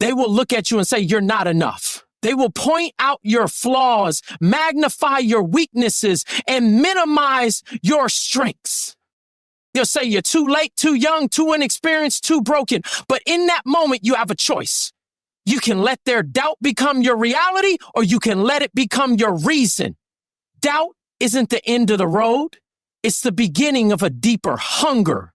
They will look at you and say, you're not enough. They will point out your flaws, magnify your weaknesses, and minimize your strengths. They'll say you're too late, too young, too inexperienced, too broken. But in that moment, you have a choice. You can let their doubt become your reality, or you can let it become your reason. Doubt isn't the end of the road. It's the beginning of a deeper hunger.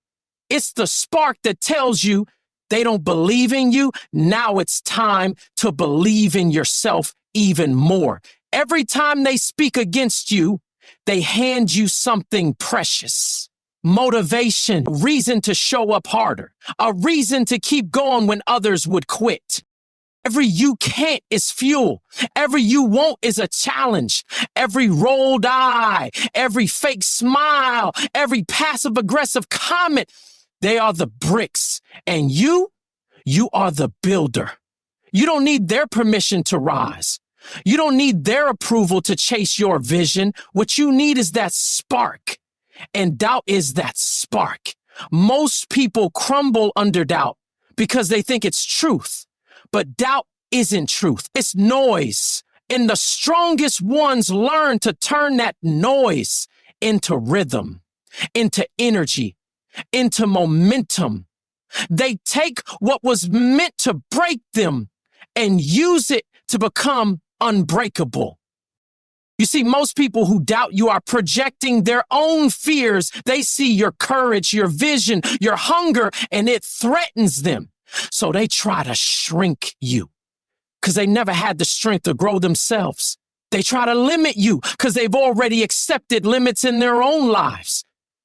It's the spark that tells you they don't believe in you. Now it's time to believe in yourself even more. Every time they speak against you, they hand you something precious. Motivation, reason to show up harder, a reason to keep going when others would quit. Every you can't is fuel. Every you won't is a challenge. Every rolled eye, every fake smile, every passive aggressive comment, they are the bricks. And you are the builder. You don't need their permission to rise. You don't need their approval to chase your vision. What you need is that spark. And doubt is that spark. Most people crumble under doubt because they think it's truth. But doubt isn't truth. It's noise. And the strongest ones learn to turn that noise into rhythm, into energy, into momentum. They take what was meant to break them and use it to become unbreakable. You see, most people who doubt you are projecting their own fears. They see your courage, your vision, your hunger, and it threatens them. So they try to shrink you because they never had the strength to grow themselves. They try to limit you because they've already accepted limits in their own lives.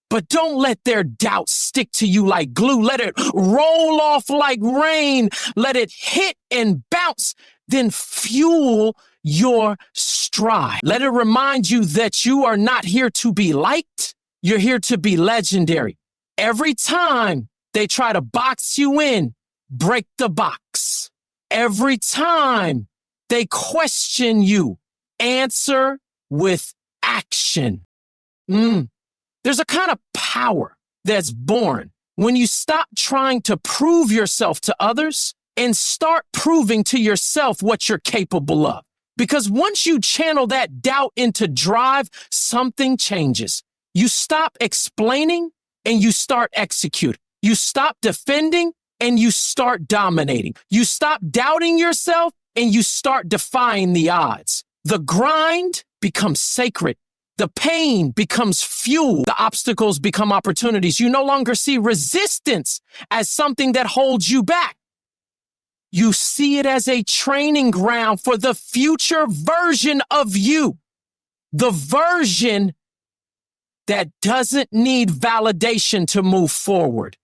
But don't let their doubt stick to you like glue. Let it roll off like rain. Let it hit and bounce, then fuel your stride. Let it remind you that you are not here to be liked. You're here to be legendary. Every time they try to box you in, break the box. Every time they question you, answer with action. There's a kind of power that's born when you stop trying to prove yourself to others and start proving to yourself what you're capable of. Because once you channel that doubt into drive, something changes. You stop explaining and you start executing. You stop defending and you start dominating. You stop doubting yourself and you start defying the odds. The grind becomes sacred. The pain becomes fuel. The obstacles become opportunities. You no longer see resistance as something that holds you back. You see it as a training ground for the future version of you. The version that doesn't need validation to move forward.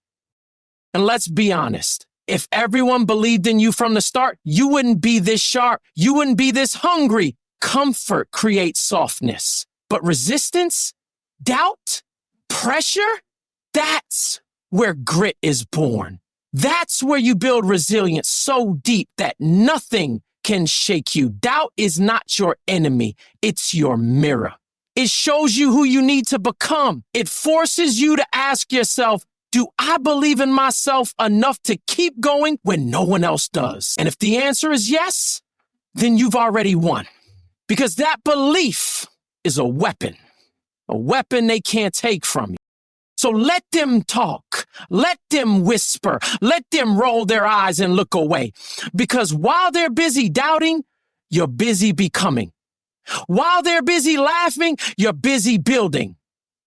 And let's be honest, if everyone believed in you from the start, you wouldn't be this sharp. You wouldn't be this hungry. Comfort creates softness. But resistance, doubt, pressure, that's where grit is born. That's where you build resilience so deep that nothing can shake you. Doubt is not your enemy. It's your mirror. It shows you who you need to become. It forces you to ask yourself, do I believe in myself enough to keep going when no one else does? And if the answer is yes, then you've already won. Because that belief is a weapon they can't take from you. So let them talk, let them whisper, let them roll their eyes and look away. Because while they're busy doubting, you're busy becoming. While they're busy laughing, you're busy building.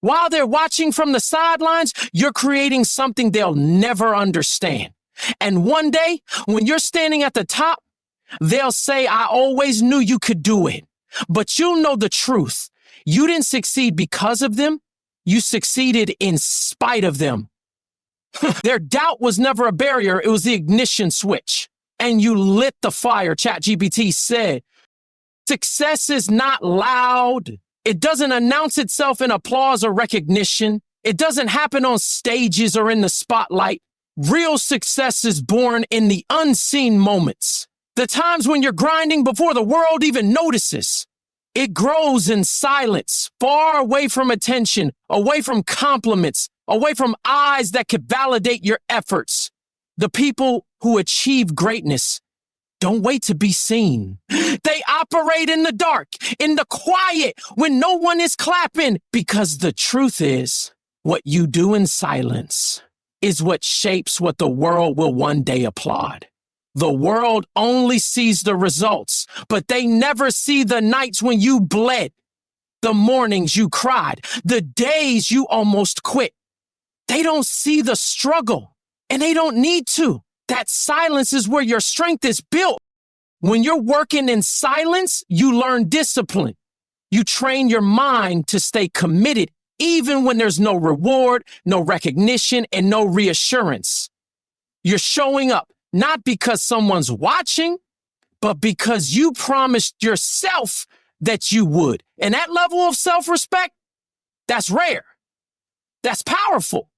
While they're watching from the sidelines, you're creating something they'll never understand. And one day, when you're standing at the top, they'll say, I always knew you could do it. But you'll know the truth. You didn't succeed because of them. You succeeded in spite of them. Their doubt was never a barrier. It was the ignition switch. And you lit the fire. ChatGPT said, success is not loud. It doesn't announce itself in applause or recognition. It doesn't happen on stages or in the spotlight. Real success is born in the unseen moments. The times when you're grinding before the world even notices. It grows in silence, far away from attention, away from compliments, away from eyes that could validate your efforts. The people who achieve greatness don't wait to be seen. They operate in the dark, in the quiet, when no one is clapping. Because the truth is, what you do in silence is what shapes what the world will one day applaud. The world only sees the results, but they never see the nights when you bled, the mornings you cried, the days you almost quit. They don't see the struggle, and they don't need to. That silence is where your strength is built. When you're working in silence, you learn discipline. You train your mind to stay committed, even when there's no reward, no recognition, and no reassurance. You're showing up not because someone's watching, but because you promised yourself that you would. And that level of self-respect, that's rare. That's powerful.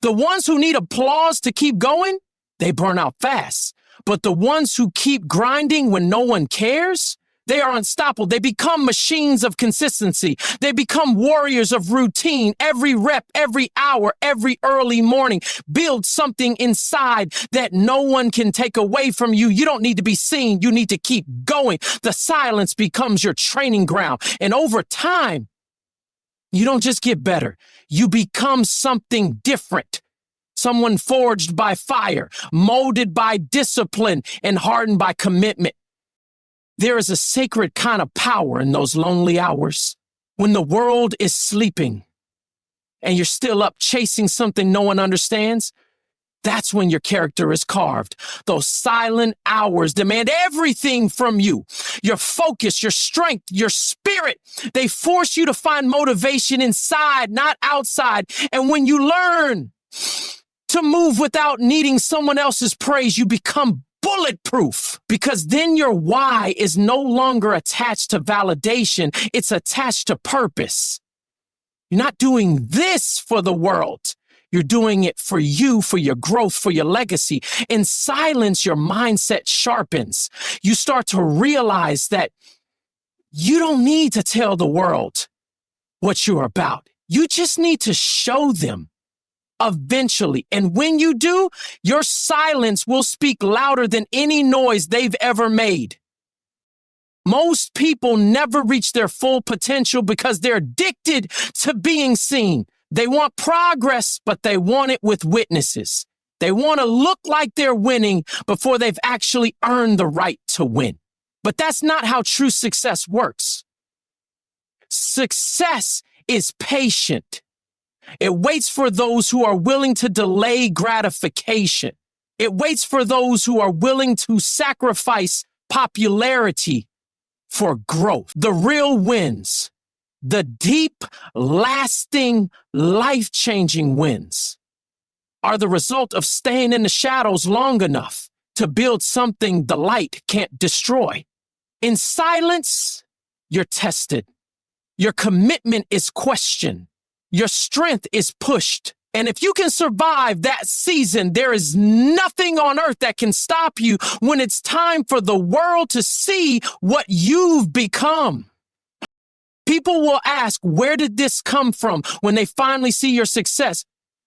The ones who need applause to keep going, they burn out fast. But the ones who keep grinding when no one cares, they are unstoppable. They become machines of consistency. They become warriors of routine. Every rep, every hour, every early morning, build something inside that no one can take away from you. You don't need to be seen. You need to keep going. The silence becomes your training ground. And over time, you don't just get better. You become something different. Someone forged by fire, molded by discipline, and hardened by commitment. There is a sacred kind of power in those lonely hours when the world is sleeping and you're still up chasing something no one understands. That's when your character is carved. Those silent hours demand everything from you. Your focus, your strength, your spirit. They force you to find motivation inside, not outside. And when you learn to move without needing someone else's praise, you become bulletproof, because then your why is no longer attached to validation. It's attached to purpose. You're not doing this for the world. You're doing it for you, for your growth, for your legacy. In silence, your mindset sharpens. You start to realize that you don't need to tell the world what you're about. You just need to show them. Eventually. And when you do, your silence will speak louder than any noise they've ever made. Most people never reach their full potential because they're addicted to being seen. They want progress, but they want it with witnesses. They want to look like they're winning before they've actually earned the right to win. But that's not how true success works. Success is patient. It waits for those who are willing to delay gratification. It waits for those who are willing to sacrifice popularity for growth. The real wins, the deep, lasting, life-changing wins, are the result of staying in the shadows long enough to build something the light can't destroy. In silence, you're tested. Your commitment is questioned. Your strength is pushed. And if you can survive that season, there is nothing on earth that can stop you when it's time for the world to see what you've become. People will ask, where did this come from, when they finally see your success?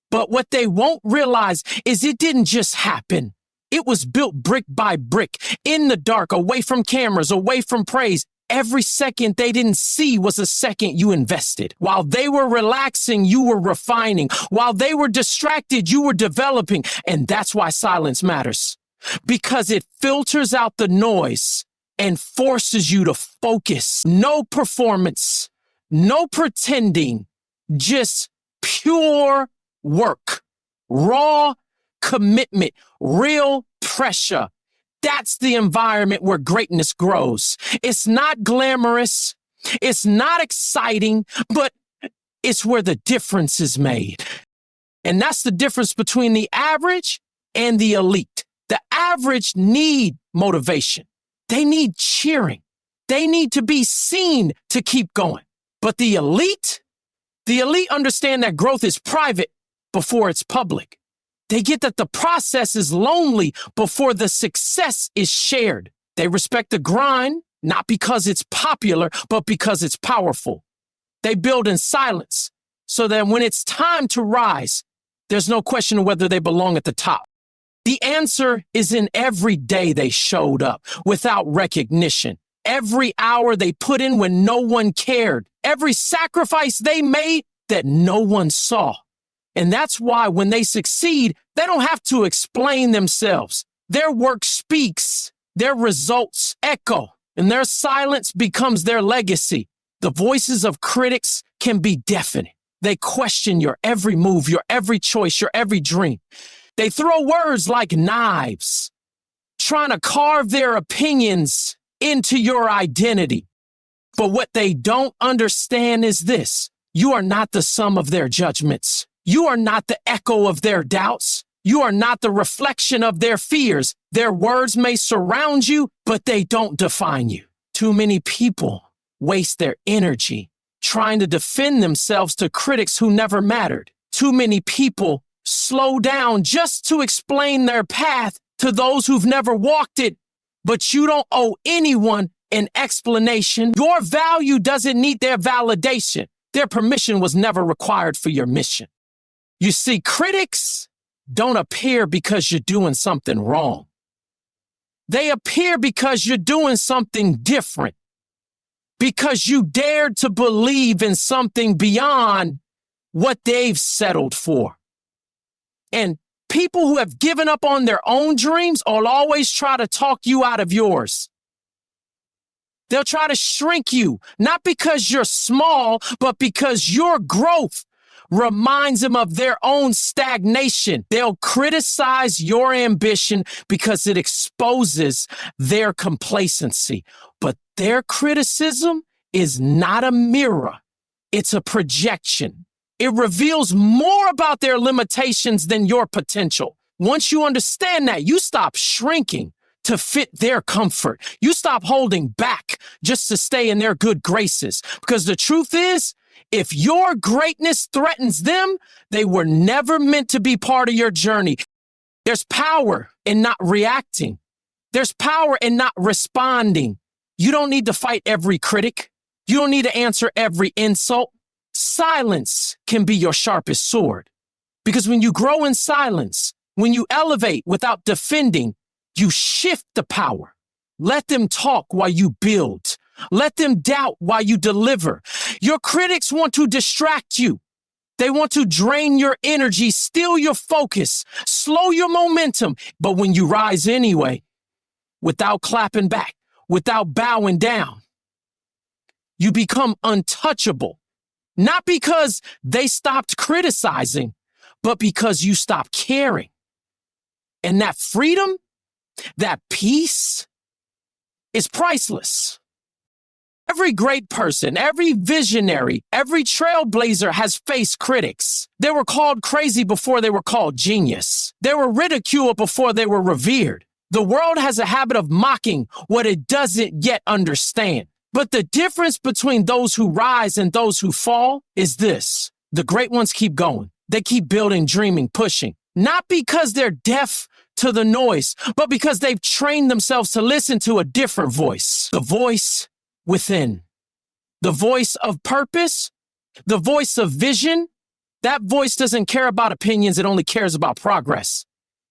But what they won't realize is it didn't just happen. It was built brick by brick, in the dark, away from cameras, away from praise. Every second they didn't see was a second you invested. While they were relaxing, you were refining. While they were distracted, you were developing. And that's why silence matters, because it filters out the noise and forces you to focus. No performance, no pretending, just pure work, raw commitment, real pressure. That's the environment where greatness grows. It's not glamorous. It's not exciting, but it's where the difference is made. And that's the difference between the average and the elite. The average need motivation. They need cheering. They need to be seen to keep going. But the elite understand that growth is private before it's public. They get that the process is lonely before the success is shared. They respect the grind, not because it's popular, but because it's powerful. They build in silence so that when it's time to rise, there's no question of whether they belong at the top. The answer is in every day they showed up without recognition, every hour they put in when no one cared, every sacrifice they made that no one saw. And that's why when they succeed, they don't have to explain themselves. Their work speaks, their results echo, and their silence becomes their legacy. The voices of critics can be deafening. They question your every move, your every choice, your every dream. They throw words like knives, trying to carve their opinions into your identity. But what they don't understand is this: you are not the sum of their judgments. You are not the echo of their doubts. You are not the reflection of their fears. Their words may surround you, but they don't define you. Too many people waste their energy trying to defend themselves to critics who never mattered. Too many people slow down just to explain their path to those who've never walked it. But you don't owe anyone an explanation. Your value doesn't need their validation. Their permission was never required for your mission. You see, critics don't appear because you're doing something wrong. They appear because you're doing something different, because you dared to believe in something beyond what they've settled for. And people who have given up on their own dreams will always try to talk you out of yours. They'll try to shrink you, not because you're small, but because your growth reminds them of their own stagnation. They'll criticize your ambition because it exposes their complacency. But their criticism is not a mirror. It's a projection. It reveals more about their limitations than your potential. Once you understand that, you stop shrinking to fit their comfort. You stop holding back just to stay in their good graces. Because the truth is, if your greatness threatens them, they were never meant to be part of your journey. There's power in not reacting. There's power in not responding. You don't need to fight every critic. You don't need to answer every insult. Silence can be your sharpest sword. Because when you grow in silence, when you elevate without defending, you shift the power. Let them talk while you build. Let them doubt while you deliver. Your critics want to distract you. They want to drain your energy, steal your focus, slow your momentum. But when you rise anyway, without clapping back, without bowing down, you become untouchable. Not because they stopped criticizing, but because you stopped caring. And that freedom, that peace is priceless. Every great person, every visionary, every trailblazer has faced critics. They were called crazy before they were called genius. They were ridiculed before they were revered. The world has a habit of mocking what it doesn't yet understand. But the difference between those who rise and those who fall is this: the great ones keep going. They keep building, dreaming, pushing, not because they're deaf to the noise, but because they've trained themselves to listen to a different voice, the voice within, the voice of purpose, the voice of vision. That voice doesn't care about opinions. It only cares about progress.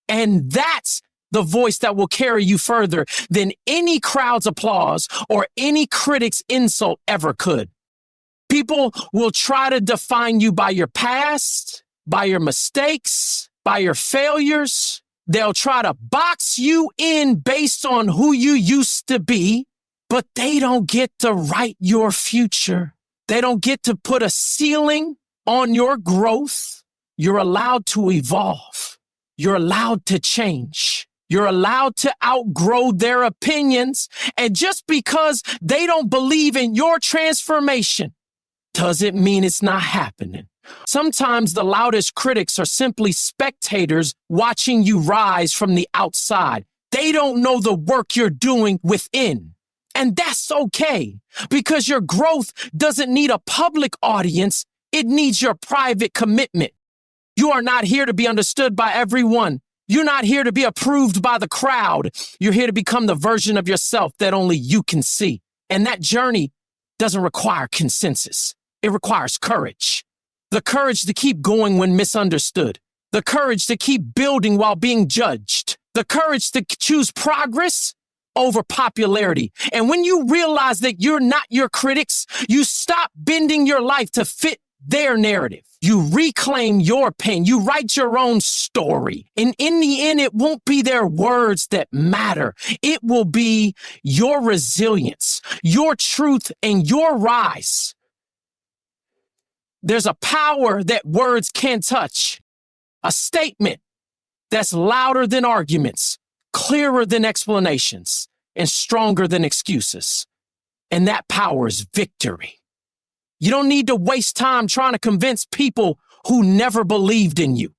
And that's the voice that will carry you further than any crowd's applause or any critic's insult ever could. People will try to define you by your past, by your mistakes, by your failures. They'll try to box you in based on who you used to be, but they don't get to write your future. They don't get to put a ceiling on your growth. You're allowed to evolve. You're allowed to change. You're allowed to outgrow their opinions. And just because they don't believe in your transformation doesn't mean it's not happening. Sometimes the loudest critics are simply spectators watching you rise from the outside. They don't know the work you're doing within. And that's okay, because your growth doesn't need a public audience. It needs your private commitment. You are not here to be understood by everyone. You're not here to be approved by the crowd. You're here to become the version of yourself that only you can see. And that journey doesn't require consensus. It requires courage. The courage to keep going when misunderstood. the courage to keep building while being judged, the courage to choose progress over popularity. And when you realize that you're not your critics, you stop bending your life to fit their narrative. You reclaim your pen. You write your own story. And in the end, it won't be their words that matter. It will be your resilience, your truth, and your rise. There's a power that words can't touch. A statement that's louder than arguments, clearer than explanations, and stronger than excuses. And that power is victory. You don't need to waste time trying to convince people who never believed in you.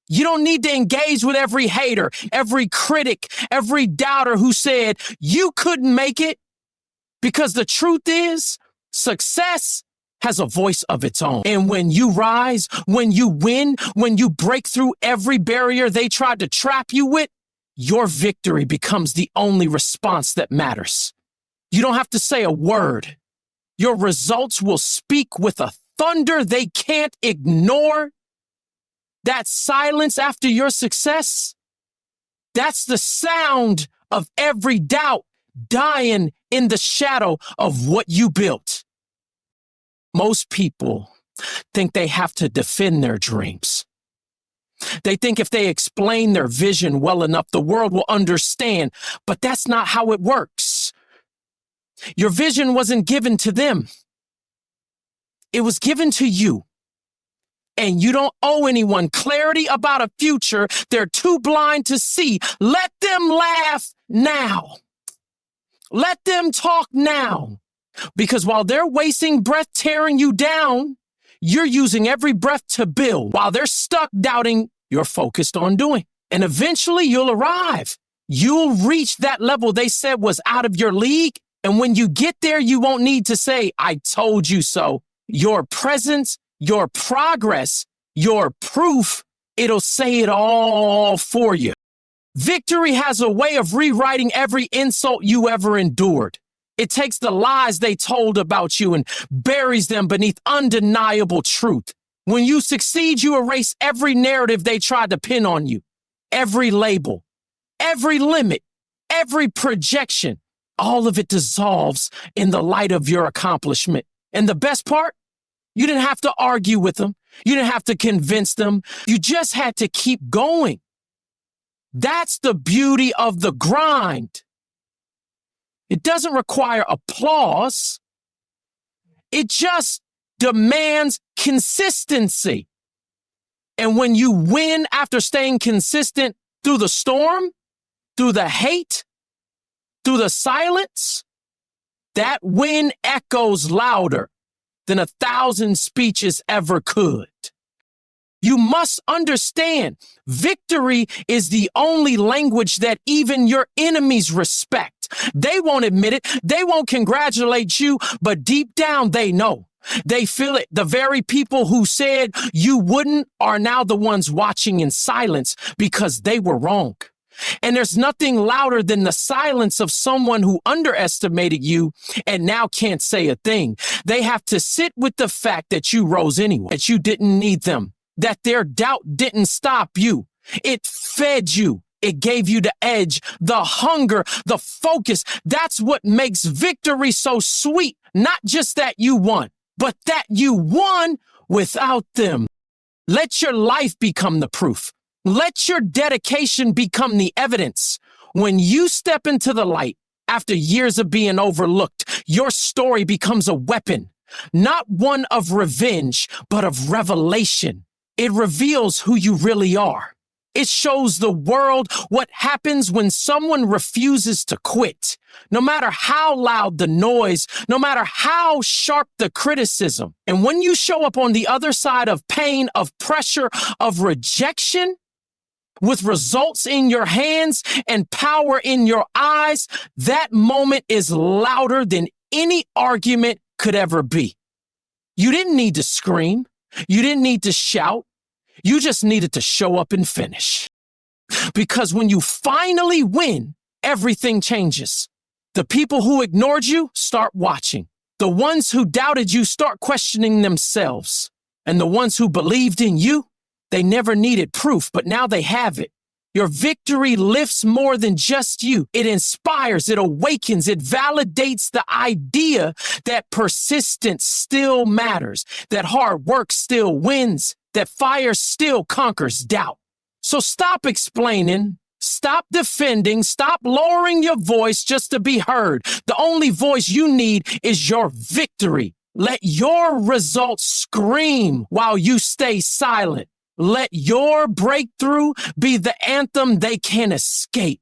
You don't need to engage with every hater, every critic, every doubter who said you couldn't make it. Because the truth is, success has a voice of its own. And when you rise, when you win, when you break through every barrier they tried to trap you with, your victory becomes the only response that matters. You don't have to say a word. Your results will speak with a thunder they can't ignore. That silence after your success, that's the sound of every doubt dying in the shadow of what you built. Most people think they have to defend their dreams. They think if they explain their vision well enough, the world will understand, but that's not how it works. Your vision wasn't given to them. It was given to you. And you don't owe anyone clarity about a future they're too blind to see. Let them laugh now. Let them talk now. Because while they're wasting breath tearing you down, you're using every breath to build. While they're stuck doubting, you're focused on doing. And eventually you'll arrive. You'll reach that level they said was out of your league. And when you get there, you won't need to say, I told you so. Your presence, your progress, your proof, it'll say it all for you. Victory has a way of rewriting every insult you ever endured. It takes the lies they told about you and buries them beneath undeniable truth. When you succeed, you erase every narrative they tried to pin on you, every label, every limit, every projection. All of it dissolves in the light of your accomplishment. And the best part, you didn't have to argue with them. You didn't have to convince them. You just had to keep going. That's the beauty of the grind. It doesn't require applause. It just demands consistency. And when you win after staying consistent through the storm, through the hate, through the silence, that win echoes louder than 1,000 speeches ever could. You must understand, victory is the only language that even your enemies respect. They won't admit it. They won't congratulate you, but deep down they know. They feel it. The very people who said you wouldn't are now the ones watching in silence because they were wrong. And there's nothing louder than the silence of someone who underestimated you and now can't say a thing. They have to sit with the fact that you rose anyway, that you didn't need them, that their doubt didn't stop you. It fed you. It gave you the edge, the hunger, the focus. That's what makes victory so sweet. Not just that you won, but that you won without them. Let your life become the proof. Let your dedication become the evidence. When you step into the light after years of being overlooked, your story becomes a weapon, not one of revenge, but of revelation. It reveals who you really are. It shows the world what happens when someone refuses to quit. No matter how loud the noise, no matter how sharp the criticism. And when you show up on the other side of pain, of pressure, of rejection, with results in your hands and power in your eyes, that moment is louder than any argument could ever be. You didn't need to scream. You didn't need to shout. You just needed to show up and finish. Because when you finally win, everything changes. The people who ignored you start watching. The ones who doubted you start questioning themselves. And the ones who believed in you, They never needed proof, but now they have it. Your victory lifts more than just you. It inspires, it awakens, it validates the idea that persistence still matters, that hard work still wins, that fire still conquers doubt. So stop explaining, stop defending, stop lowering your voice just to be heard. The only voice you need is your victory. Let your results scream while you stay silent. Let your breakthrough be the anthem they can't escape.